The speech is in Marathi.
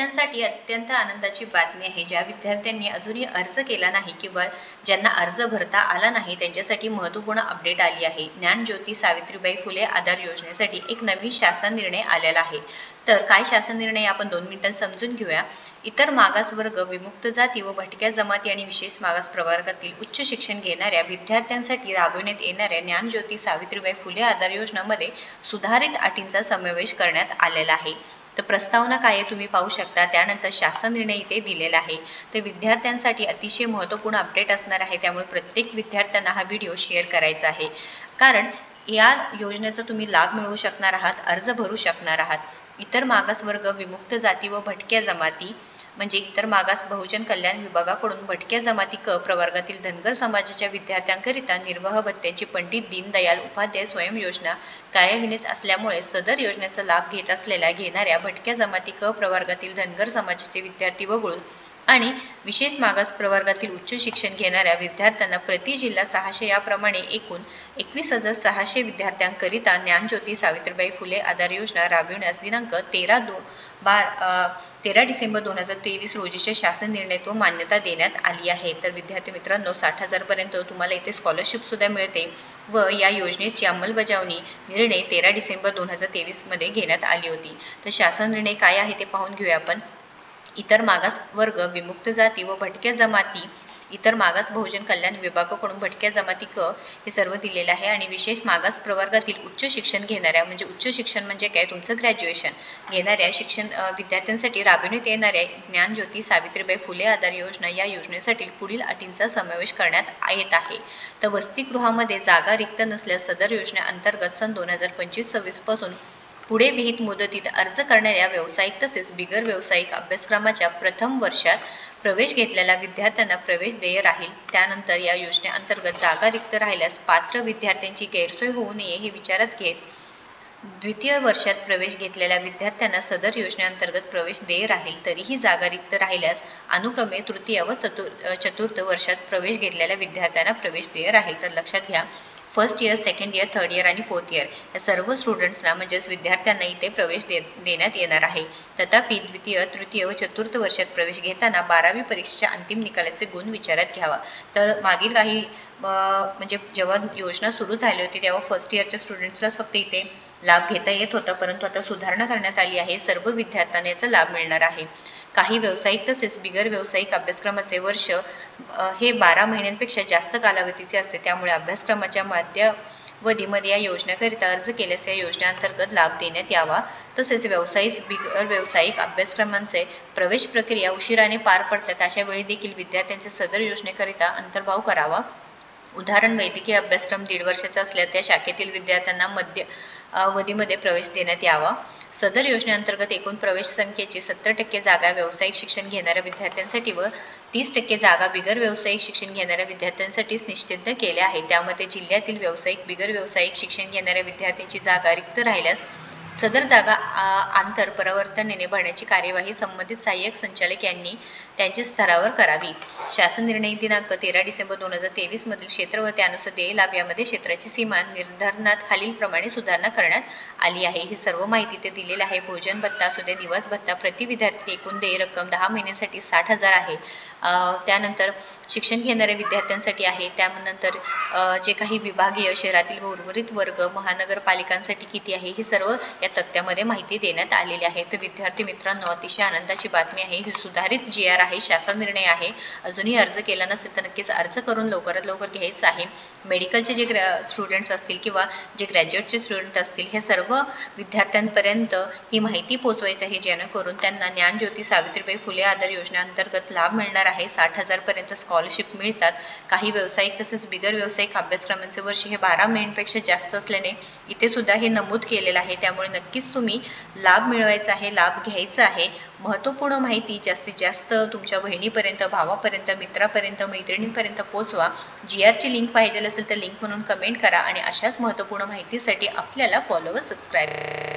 विद्यार्थ्यांसाठी अत्यंत आनंदाची बातमी आहे। ज्या विद्यार्थ्यांनी अजूनही अर्ज केला नाही किंवा ज्यांना अर्ज भरता आला नाही त्यांच्यासाठी महत्त्वपूर्ण अपडेट आली आहे। ज्ञानज्योती सावित्रीबाई फुले आधार योजनेसाठी एक नवीन शासन निर्णय आलेला आहे। तर काय शासन निर्णय आपण 2 मिनिटांत समजून घेऊया। इतर मागास वर्ग, विमुक्त जाती व भटक्या जमाती आणि विशेष मागास प्रवर्गातील उच्च शिक्षण घेणाऱ्या विद्यार्थ्यांसाठी राबविण्यात येणाऱ्या ज्ञानज्योती सावित्रीबाई फुले आधार योजनेमध्ये सुधारित अटींचा समावेश करण्यात आलेला आहे। तर प्रस्तावना काय आहे तुम्ही पाहू शकता। त्यानंतर शासन निर्णय इथे दिलेला आहे। तर विद्यार्थ्यांसाठी अतिशय महत्त्वपूर्ण अपडेट असणार आहे, त्यामुळे प्रत्येक विद्यार्थ्यांना हा व्हिडिओ शेअर करायचा आहे, कारण या योजनेचा तुम्ही लाभ मिळवू शकणार आहात, अर्ज भरू शकणार आहात। इतर मागास वर्ग, विमुक्त जाती व भटक्या जमाती म्हणजे इतर मागास बहुजन कल्याण विभागाकडून भटक्या जमाती क प्रवर्गातील धनगर समाजाच्या विद्यार्थ्यांकरिता निर्वाह भत्त्याची पंडित दीनदयाल उपाध्याय स्वयं योजना कार्यान्वित असल्यामुळे सदर योजनेचा लाभ घेणाऱ्या भटक्या जमाती क प्रवर्गातील धनगर समाजाचे विद्यार्थी वगळून आणि विशेष मागास प्रवर्गातील उच्च शिक्षण घेणाऱ्या विद्यार्थ्यांना प्रति जिल्हा 600 याप्रमाणे एकूण 21,600 विद्यार्थ्यांकरिता ज्ञानज्योती सावित्रीबाई फुले आधार योजना राबविण्यास दिनांक 13 डिसेंबर 2023 रोजीच्या शासन निर्णय तो मान्यता देण्यात आली आहे। तर विद्यार्थी मित्रांनो, 60,000 पर्यंत तुम्हाला इथे स्कॉलरशिप सुद्धा मिळते व या योजनेची अंमलबजावणी निर्णय 13 डिसेंबर 2023 मध्ये घेण्यात आली होती। तर शासन निर्णय काय आहे ते पाहून घेऊया आपण। इतर मागास वर्ग, विमुक्त जाती व भटक्या जमाती, इतर मागास बहुजन कल्याण विभागाकडून भटक्या जमाती क हे सर्व दिलेले आहे आणि विशेष मागास प्रवर्गातील उच्च शिक्षण घेणाऱ्या म्हणजे उच्च शिक्षण म्हणजे काय, तुमचं ग्रॅज्युएशन घेणाऱ्या विद्यार्थ्यांसाठी राबविण्यात येणाऱ्या ज्ञानज्योती सावित्रीबाई फुले आधार योजना या योजनेसाठी पुढील अटींचा समावेश करण्यात येत आहे। तर वसतिगृहामध्ये जागा रिक्त नसल्यास सदर योजनेअंतर्गत सन 2025-26 पासून पुढे विहित मुदतीत अर्ज करणाऱ्या व्यावसायिक तसेच बिगर व्यावसायिक अभ्यासक्रमाच्या प्रथम वर्षात प्रवेश घेतलेल्या विद्यार्थ्यांना प्रवेश देय राहील। त्यानंतर या योजनेअंतर्गत जागा रिक्त राहिल्यास पात्र विद्यार्थ्यांची गैरसोय होऊ नये हे विचारात घेत द्वितीय वर्षात प्रवेश घेतलेल्या विद्यार्थ्यांना सदर योजनेअंतर्गत प्रवेश देय राहील। तरीही जागा रिक्त राहिल्यास अनुक्रमे तृतीय व चतुर्थ वर्षात प्रवेश घेतलेल्या विद्यार्थ्यांना प्रवेश देय राहील। तर लक्षात घ्या, first year, second year, third year आणि फोर्थ इयर या सर्व स्टुडंट्सना म्हणजेच विद्यार्थ्यांना इथे प्रवेश देण्यात येणार आहे। तथापि द्वितीय, तृतीय व चतुर्थ वर्षात प्रवेश घेताना 12वी परीक्षेच्या अंतिम निकालाचे गुण विचारात घ्यावा। तर मागील काही म्हणजे जेव्हा योजना सुरू झाली होती तेव्हा फर्स्ट इयरच्या स्टुडंट्सलाच फक्त इथे लाभ घेता येत होता, परंतु आता सुधारणा करण्यात आली आहे, सर्व विद्यार्थ्यांना याचा लाभ मिळणार आहे। काही व्यावसायिक तसेच बिगर व्यावसायिक अभ्यासक्रमाचे वर्ष हे 12 महिन्यांपेक्षा जास्त कालावधीचे असते, त्यामुळे अभ्यासक्रमाच्या मध्यावधीमध्ये या योजनेकरिता अर्ज केल्यास या योजनेअंतर्गत लाभ देण्यात यावा। तसेच बिगर व्यावसायिक अभ्यासक्रमांचे प्रवेश प्रक्रिया उशिराने पार पडतात अशा वेळी देखील विद्यार्थ्यांचे सदर योजनेकरिता अंतर्भाव करावा। उदाहरण, वैद्यकीय अभ्यासक्रम 1.5 वर्षाचा असल्यास त्या शाखेतील विद्यार्थ्यांना मध्यावधीमध्ये प्रवेश देण्यात यावा। सदर योजनेअंतर्गत एकूण प्रवेश संख्येची 70% जागा व्यावसायिक शिक्षण घेणाऱ्या विद्यार्थ्यांसाठी व 30% जागा बिगर व्यावसायिक शिक्षण घेणाऱ्या विद्यार्थ्यांसाठीच निश्चित केल्या आहे। त्यामध्ये जिल्ह्यातील व्यावसायिक, बिगर व्यावसायिक शिक्षण घेणाऱ्या विद्यार्थ्यांची जागा रिक्त राहिल्यास सदर जागा आंतर परावर्तनाने भरण्याची कार्यवाही संबंधित सहाय्यक संचालक यांनी त्यांच्या स्तरावर करावी। शासन निर्णय दिनांक 13 डिसेंबर 2023 मधील क्षेत्र व त्यानुसार देय लाभ यामध्ये क्षेत्राची सीमा निर्धारणात खालीलप्रमाणे सुधारणा करण्यात आली आहे। ही सर्व माहिती ते दिलेली आहे। भोजन भत्ता असू दे, निवास भत्ता, प्रति विद्यार्थी एकूण देय रक्कम 10 महिन्यांसाठी 60,000 आहे। त्यानंतर शिक्षण घेणाऱ्या विद्यार्थ्यांसाठी आहे। त्यानंतर जे काही विभागीय, शहरातील व उर्वरित वर्ग महानगरपालिकांसाठी किती आहे हे सर्व या तक्त्यामध्ये माहिती देण्यात आलेली आहे। तर विद्यार्थी मित्रांनो, अतिशय आनंदाची बातमी आहे। ही सुधारित GR आहे, शासन निर्णय आहे। अजूनही अर्ज केला नसेल तर नक्कीच अर्ज करून लवकरात लवकर घ्यायचं आहे। मेडिकलचे जे स्टुडंट्स असतील किंवा जे ग्रॅज्युएटचे स्टुडंट असतील हे सर्व विद्यार्थ्यांपर्यंत ही माहिती पोहोचवायची आहे, जेणेकरून त्यांना ज्ञानज्योती सावित्रीबाई फुले आधार योजनेअंतर्गत लाभ मिळणार आहे। 60,000 पर्यंत स्कॉलरशिप मिळतात। काही व्यावसायिक तसेच बिगर व्यावसायिक अभ्यासक्रमांचे वर्ष हे 12 महिन्यांपेक्षा जास्त असल्याने इथे सुद्धा हे नमूद केलेलं आहे, त्यामुळे नक्कीच तुम्ही लाभ मिळवायचा आहे, लाभ घ्यायचा आहे। महत्त्वपूर्ण माहिती जास्तीत जास्त तुमच्या बहिणीपर्यंत, भावापर्यंत, मित्रापर्यंत, मैत्रिणींपर्यंत पोहोचवा। GRची लिंक पाहिजे असेल तर लिंक म्हणून कमेंट करा आणि अशाच महत्त्वपूर्ण माहितीसाठी आपल्याला फॉलो व सबस्क्राईब